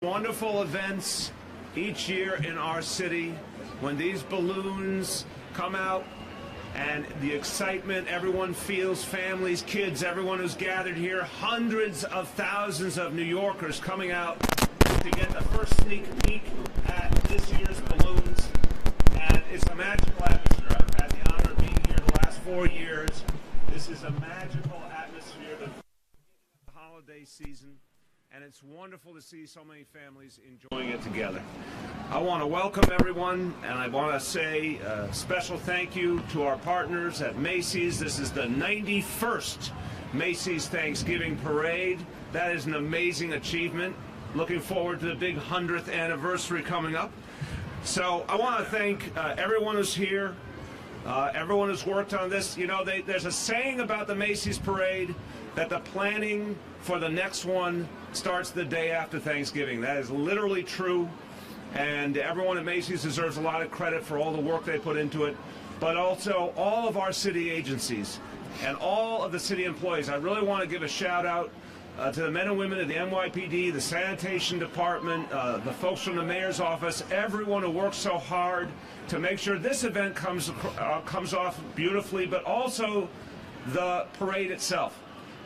Wonderful events each year in our city when these balloons come out and the excitement everyone feels, families, kids, everyone who's gathered here, hundreds of thousands of New Yorkers coming out to get the first sneak peek at this year's balloons. And it's a magical atmosphere. I've had the honor of being here the last 4 years. This is a magical atmosphere, the holiday season. And it's wonderful to see so many families enjoying it together. I want to welcome everyone, and I want to say a special thank you to our partners at Macy's. This is the 91st Macy's Thanksgiving Parade. That is an amazing achievement. Looking forward to the big 100th anniversary coming up. So I want to thank everyone who's here, everyone who's worked on this. You know, there's a saying about the Macy's Parade that the planning for the next one starts the day after Thanksgiving. That is literally true, and everyone at Macy's deserves a lot of credit for all the work they put into it, but also all of our city agencies and all of the city employees. I really want to give a shout out to the men and women of the NYPD, the sanitation department, the folks from the mayor's office, everyone who works so hard to make sure this event comes off beautifully, but also the parade itself.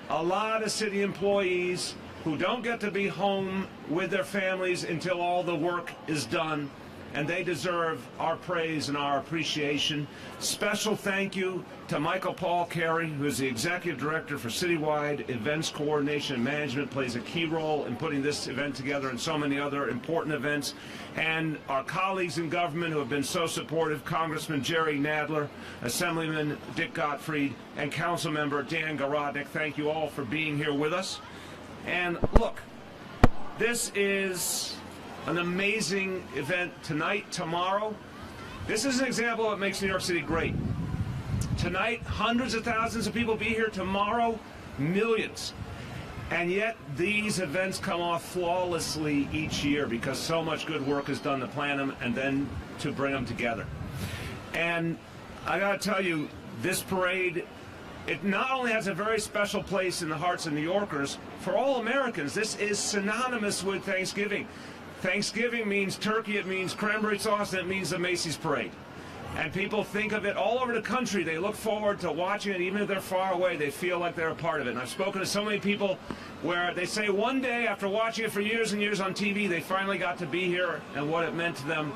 A lot of city employees who don't get to be home with their families until all the work is done, and they deserve our praise and our appreciation. Special thank you to Michael Paul Carey, who is the Executive Director for Citywide Events Coordination and Management, plays a key role in putting this event together and so many other important events. And our colleagues in government who have been so supportive, Congressman Jerry Nadler, Assemblyman Dick Gottfried, and Councilmember Dan Garodnick. Thank you all for being here with us. And look, this is an amazing event tonight, tomorrow. This is an example of what makes New York City great. Tonight, hundreds of thousands of people be here. Tomorrow, millions. And yet, these events come off flawlessly each year because so much good work is done to plan them and then to bring them together. And I gotta tell you, this parade, it not only has a very special place in the hearts of New Yorkers, for all Americans, this is synonymous with Thanksgiving. Thanksgiving means turkey, it means cranberry sauce, and it means the Macy's Parade. And people think of it all over the country. They look forward to watching it. Even if they're far away, they feel like they're a part of it. And I've spoken to so many people where they say one day, after watching it for years and years on TV, they finally got to be here and what it meant to them.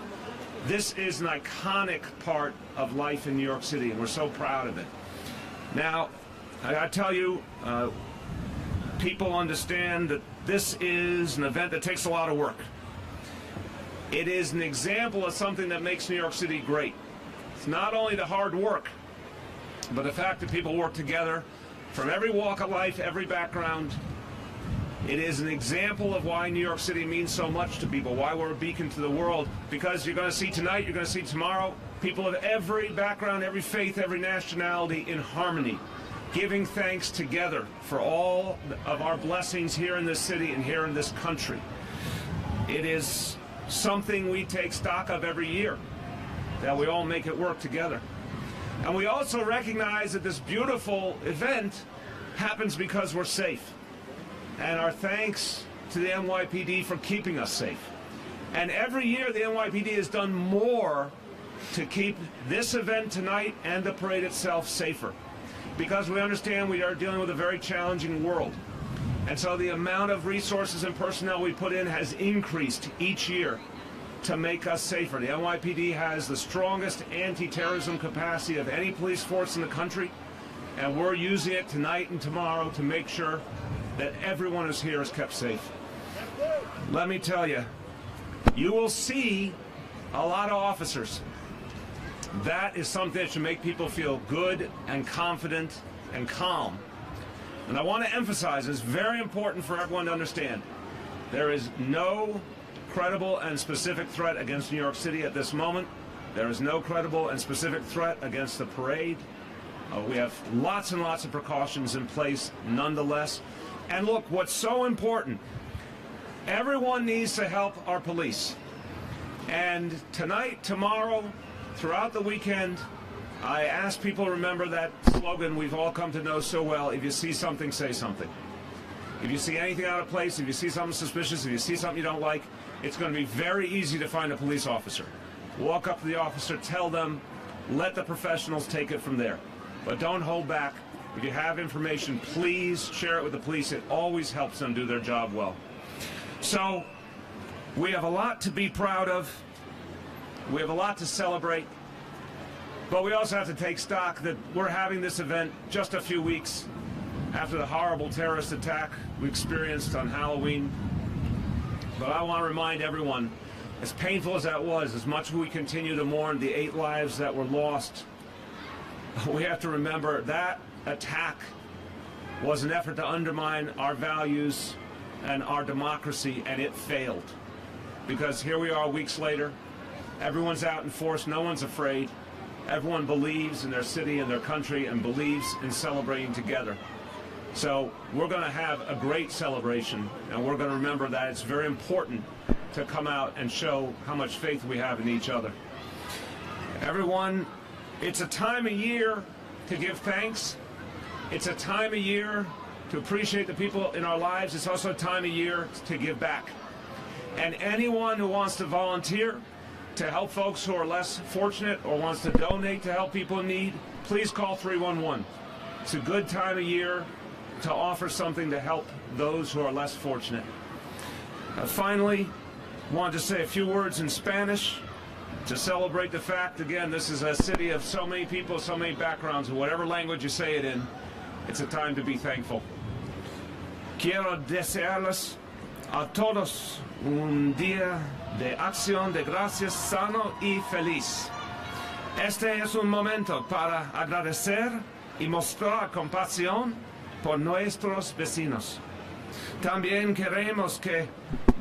This is an iconic part of life in New York City, and we're so proud of it. Now, I gotta tell you, people understand that this is an event that takes a lot of work. It is an example of something that makes New York City great. It's not only the hard work, but the fact that people work together from every walk of life, every background. It is an example of why New York City means so much to people, why we're a beacon to the world, because you're going to see tonight, you're going to see tomorrow, people of every background, every faith, every nationality in harmony, giving thanks together for all of our blessings here in this city and here in this country. It is something we take stock of every year, that we all make it work together. And we also recognize that this beautiful event happens because we're safe. And our thanks to the NYPD for keeping us safe. And every year the NYPD has done more to keep this event tonight and the parade itself safer, because we understand we are dealing with a very challenging world. And so the amount of resources and personnel we put in has increased each year to make us safer. The NYPD has the strongest anti-terrorism capacity of any police force in the country, and we're using it tonight and tomorrow to make sure that everyone who's here is kept safe. Let me tell you, you will see a lot of officers. That is something that should make people feel good and confident and calm. And I want to emphasize, it's very important for everyone to understand, there is no credible and specific threat against New York City at this moment. There is no credible and specific threat against the parade. We have lots and lots of precautions in place nonetheless. And look, what's so important, everyone needs to help our police. And tonight, tomorrow, throughout the weekend, I ask people to remember that slogan we've all come to know so well: if you see something, say something. If you see anything out of place, if you see something suspicious, if you see something you don't like, it's going to be very easy to find a police officer. Walk up to the officer, tell them, let the professionals take it from there. But don't hold back. If you have information, please share it with the police. It always helps them do their job well. So, we have a lot to be proud of. We have a lot to celebrate. But we also have to take stock that we're having this event just a few weeks after the horrible terrorist attack we experienced on Halloween. But I want to remind everyone, as painful as that was, as much as we continue to mourn the 8 lives that were lost, we have to remember that attack was an effort to undermine our values and our democracy, and it failed. Because here we are weeks later, everyone's out in force, no one's afraid, everyone believes in their city and their country and believes in celebrating together. So we're going to have a great celebration, and we're going to remember that it's very important to come out and show how much faith we have in each other. Everyone, it's a time of year to give thanks. It's a time of year to appreciate the people in our lives. It's also a time of year to give back. And anyone who wants to volunteer to help folks who are less fortunate or wants to donate to help people in need, please call 311. It's a good time of year to offer something to help those who are less fortunate. Finally, I wanted to say a few words in Spanish to celebrate the fact, again, this is a city of so many people, so many backgrounds, and whatever language you say it in, it's a time to be thankful. Quiero desearles a todos un día de acción de gracias sano y feliz. Este es un momento para agradecer y mostrar compasión por nuestros vecinos. También queremos que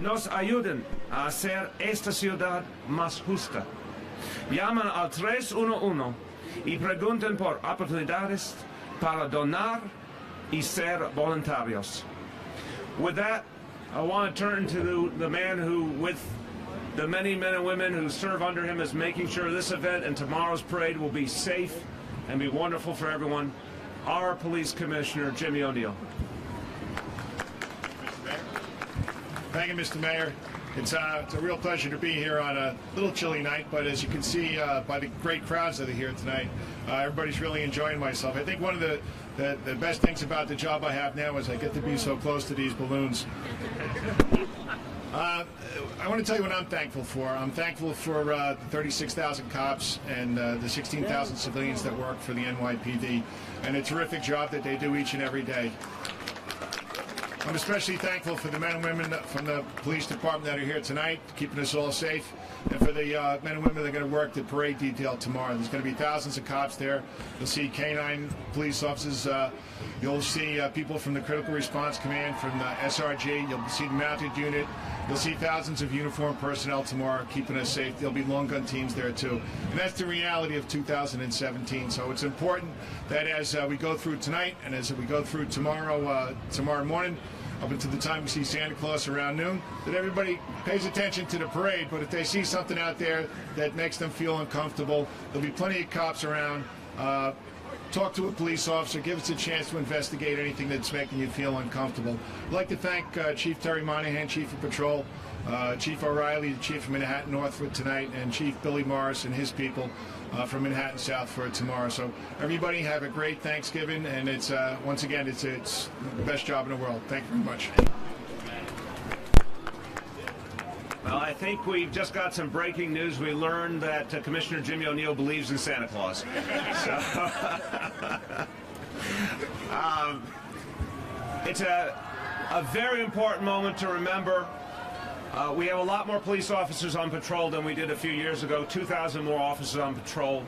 nos ayuden a hacer esta ciudad más justa. Llaman al 311 y pregunten por oportunidades para donar y ser voluntarios. With that, I want to turn to the man who, with the many men and women who serve under him, is making sure this event and tomorrow's parade will be safe and be wonderful for everyone, our Police Commissioner, Jimmy O'Neill. Thank you, Mr. Mayor. It's a real pleasure to be here on a little chilly night, but as you can see by the great crowds that are here tonight, everybody's really enjoying myself. I think one of the best things about the job I have now is I get to be so close to these balloons. I want to tell you what I'm thankful for. I'm thankful for the 36,000 cops and the 16,000 civilians that work for the NYPD and a terrific job that they do each and every day. I'm especially thankful for the men and women from the police department that are here tonight, keeping us all safe, and for the men and women that are going to work the parade detail tomorrow. There's going to be thousands of cops there. You'll see K-9 police officers. You'll see people from the Critical Response Command, from the SRG. You'll see the mounted unit. You'll see thousands of uniformed personnel tomorrow keeping us safe. There'll be long gun teams there too. And that's the reality of 2017. So it's important that as we go through tonight and as we go through tomorrow morning, up until the time we see Santa Claus around noon, that everybody pays attention to the parade. But if they see something out there that makes them feel uncomfortable, there'll be plenty of cops around. Talk to a police officer, give us a chance to investigate anything that's making you feel uncomfortable. I'd like to thank Chief Terry Monahan, Chief of Patrol, Chief O'Reilly, the Chief of Manhattan Northwood tonight, and Chief Billy Morris and his people from Manhattan South for tomorrow. So everybody have a great Thanksgiving, and it's once again, it's the best job in the world. Thank you very much. Well, I think we've just got some breaking news. We learned that Commissioner Jimmy O'Neill believes in Santa Claus. So, it's a very important moment to remember. We have a lot more police officers on patrol than we did a few years ago, 2,000 more officers on patrol.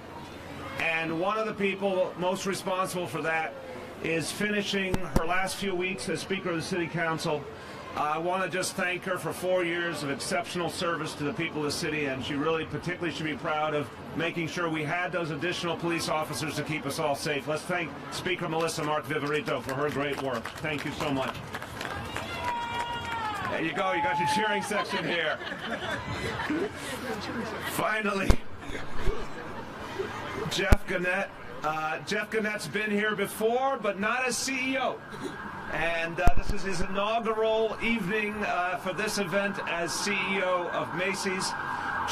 And one of the people most responsible for that is finishing her last few weeks as Speaker of the City Council. I want to just thank her for 4 years of exceptional service to the people of the city, and she really particularly should be proud of making sure we had those additional police officers to keep us all safe. Let's thank Speaker Melissa Mark Viverito for her great work. Thank you so much. There you go. You got your cheering section here. Finally, Jeff Gannett. Jeff Gannett's been here before, but not as CEO. And this is his inaugural evening for this event as CEO of Macy's.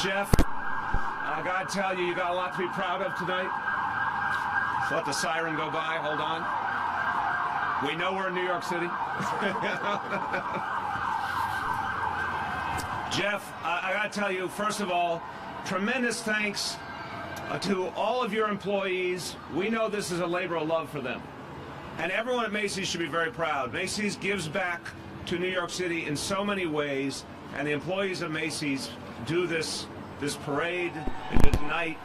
Jeff, I gotta tell you, you got a lot to be proud of tonight. Let's let the siren go by. Hold on. We know we're in New York City. Jeff, I gotta tell you, first of all, tremendous thanks to all of your employees. We know this is a labor of love for them. And everyone at Macy's should be very proud. Macy's gives back to New York City in so many ways, and the employees of Macy's do this parade, they do tonight,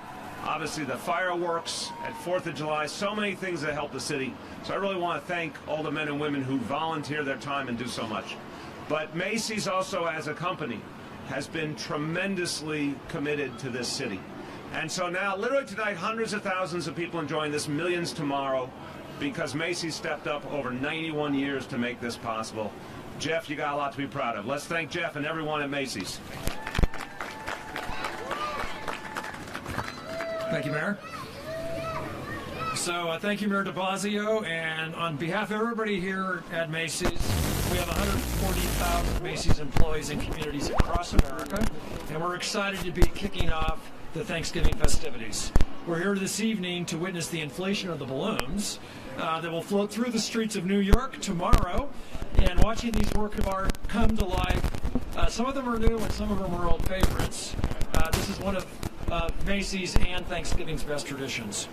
obviously the fireworks at 4th of July, so many things that help the city. So I really want to thank all the men and women who volunteer their time and do so much. But Macy's also as a company has been tremendously committed to this city. And so now, literally tonight, hundreds of thousands of people enjoying this, millions tomorrow, because Macy's stepped up over 91 years to make this possible. Jeff, you got a lot to be proud of. Let's thank Jeff and everyone at Macy's. Thank you, Mayor. So thank you, Mayor de Blasio, and on behalf of everybody here at Macy's, we have 140,000 Macy's employees in communities across America, and we're excited to be kicking off the Thanksgiving festivities. We're here this evening to witness the inflation of the balloons that will float through the streets of New York tomorrow, and watching these works of art come to life. Some of them are new and some of them are old favorites. This is one of Macy's and Thanksgiving's best traditions.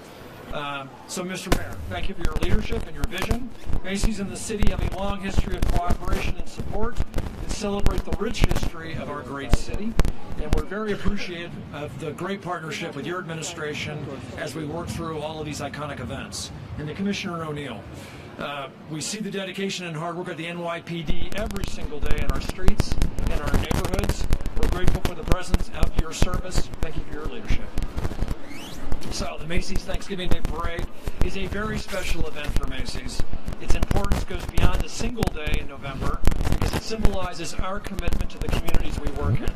So, Mr. Mayor, thank you for your leadership and your vision. Macy's and the city have a long history of cooperation and support and celebrate the rich history of our great city. And we're very appreciative of the great partnership with your administration as we work through all of these iconic events. And to Commissioner O'Neill, we see the dedication and hard work of the NYPD every single day in our streets and our neighborhoods. We're grateful for the presence of your service. Thank you for your leadership. So the Macy's Thanksgiving Day Parade is a very special event for Macy's. Its importance goes beyond a single day in November because it symbolizes our commitment to the communities we work in.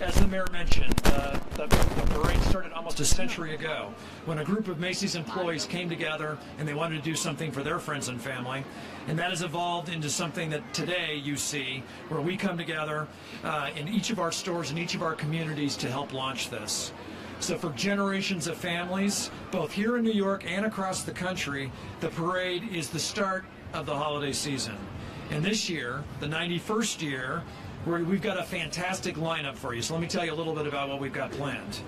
As the mayor mentioned, the parade started almost a century ago when a group of Macy's employees came together and they wanted to do something for their friends and family. And that has evolved into something that today you see where we come together in each of our stores in each of our communities to help launch this. So for generations of families, both here in New York and across the country, the parade is the start of the holiday season. And this year, the 91st year, we've got a fantastic lineup for you. So let me tell you a little bit about what we've got planned.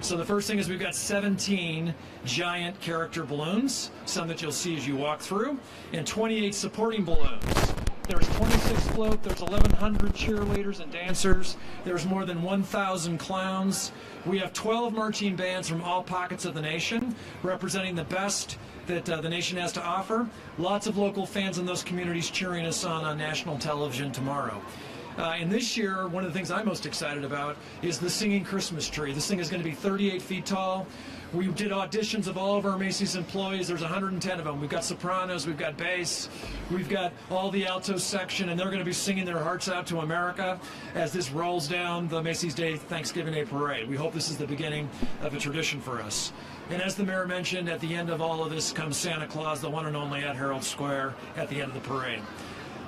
So the first thing is we've got 17 giant character balloons, some that you'll see as you walk through, and 28 supporting balloons. There's 26 float, there's 1,100 cheerleaders and dancers, there's more than 1,000 clowns. We have 12 marching bands from all pockets of the nation, representing the best that the nation has to offer. Lots of local fans in those communities cheering us on national television tomorrow. And this year, one of the things I'm most excited about is the singing Christmas tree. This thing is going to be 38 feet tall. We did auditions of all of our Macy's employees. There's 110 of them. We've got sopranos, we've got bass, we've got all the alto section, and they're going to be singing their hearts out to America as this rolls down the Macy's Day Thanksgiving Day Parade. We hope this is the beginning of a tradition for us. And as the mayor mentioned, at the end of all of this comes Santa Claus, the one and only at Herald Square at the end of the parade.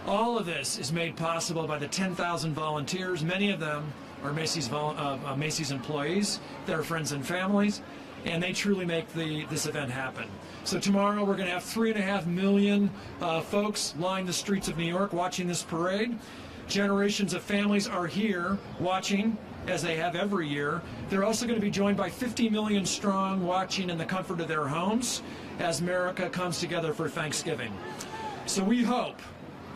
All of this is made possible by the 10,000 volunteers. Many of them are Macy's employees, their friends and families, and they truly make this event happen. So tomorrow we're going to have 3.5 million folks line the streets of New York watching this parade. Generations of families are here watching, as they have every year. They're also going to be joined by 50 million strong watching in the comfort of their homes as America comes together for Thanksgiving. So we hope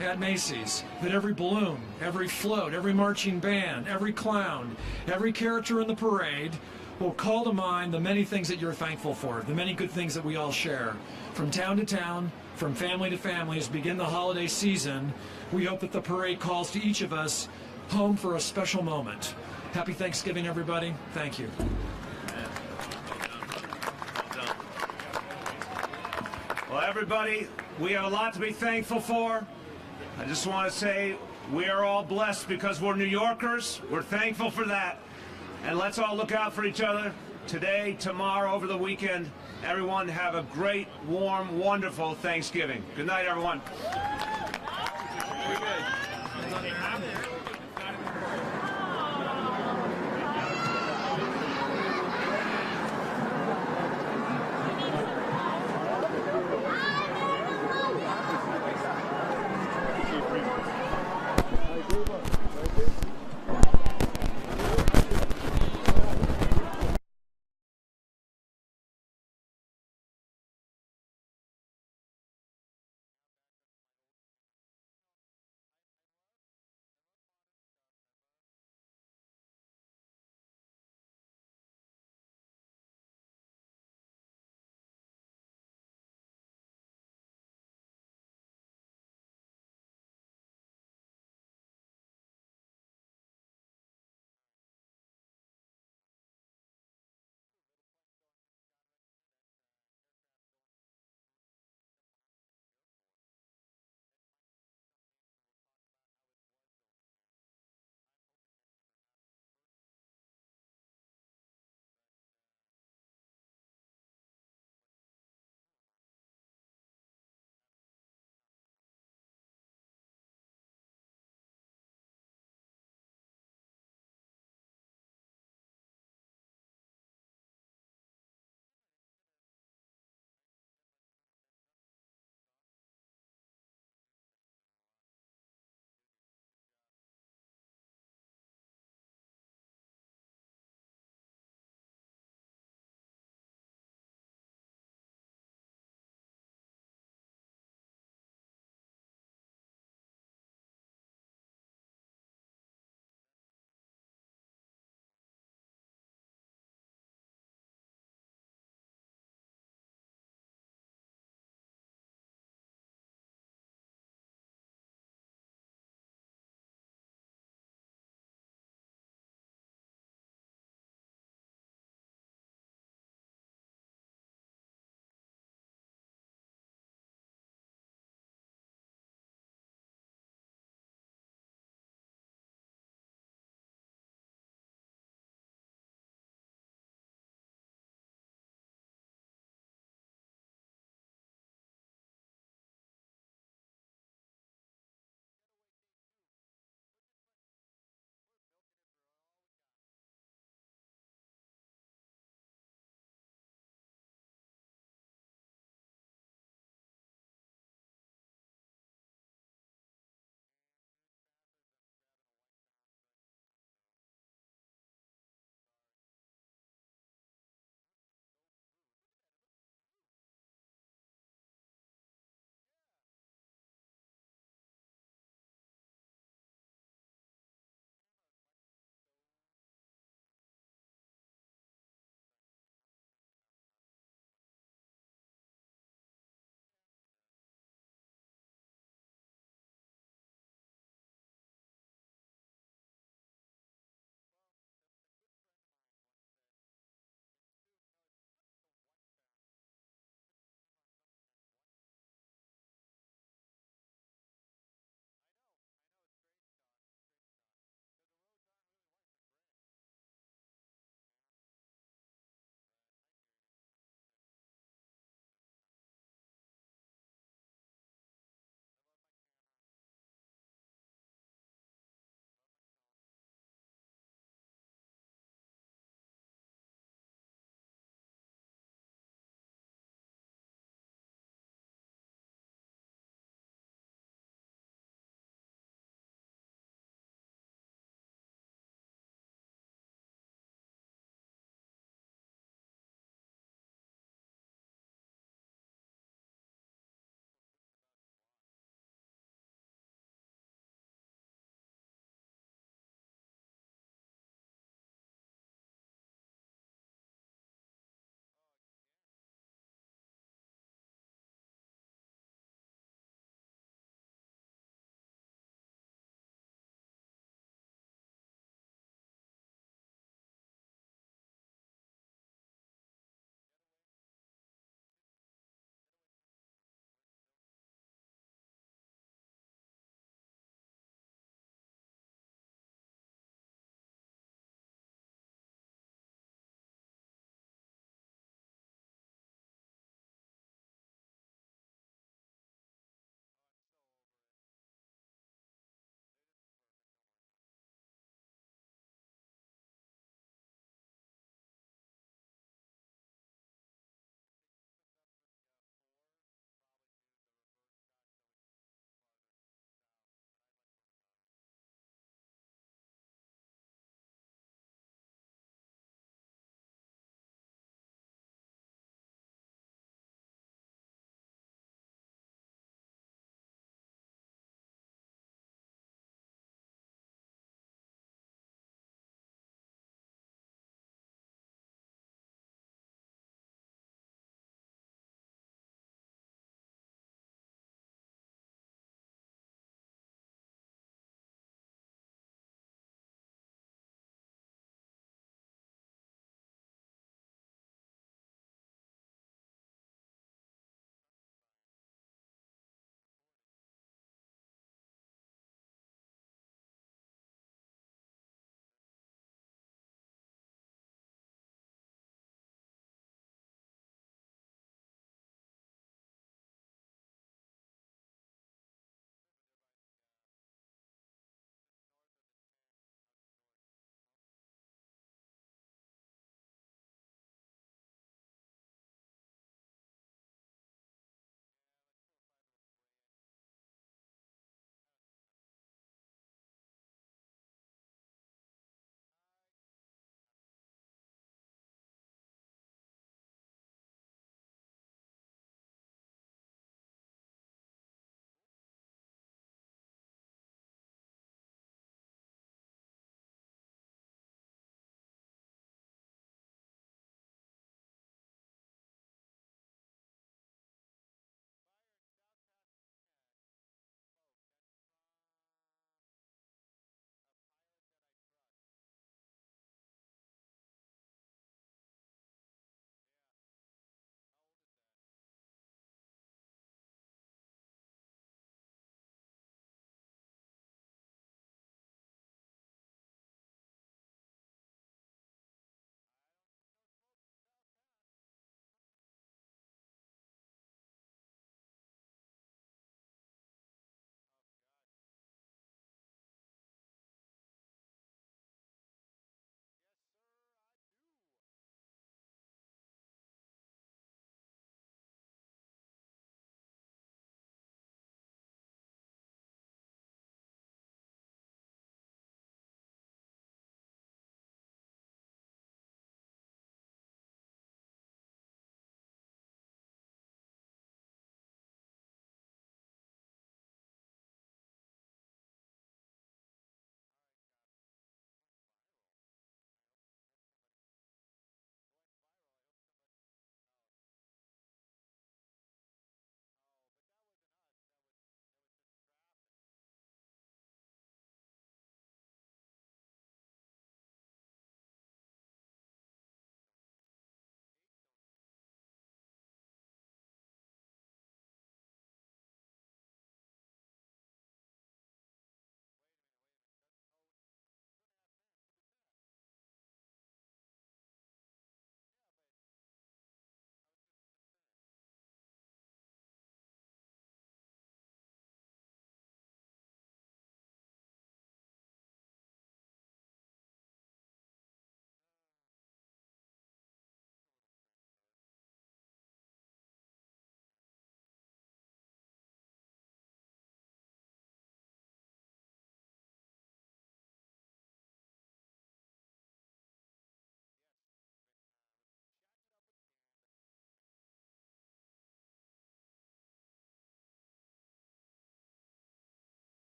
at Macy's that every balloon, every float, every marching band, every clown, every character in the parade will call to mind the many things that you're thankful for, the many good things that we all share. From town to town, from family to family, as we begin the holiday season, we hope that the parade calls to each of us home for a special moment. Happy Thanksgiving, everybody. Thank you. Well, everybody, we have a lot to be thankful for. I just want to say we are all blessed because we're New Yorkers. We're thankful for that. And let's all look out for each other today, tomorrow, over the weekend. Everyone have a great, warm, wonderful Thanksgiving. Good night, everyone. Okay.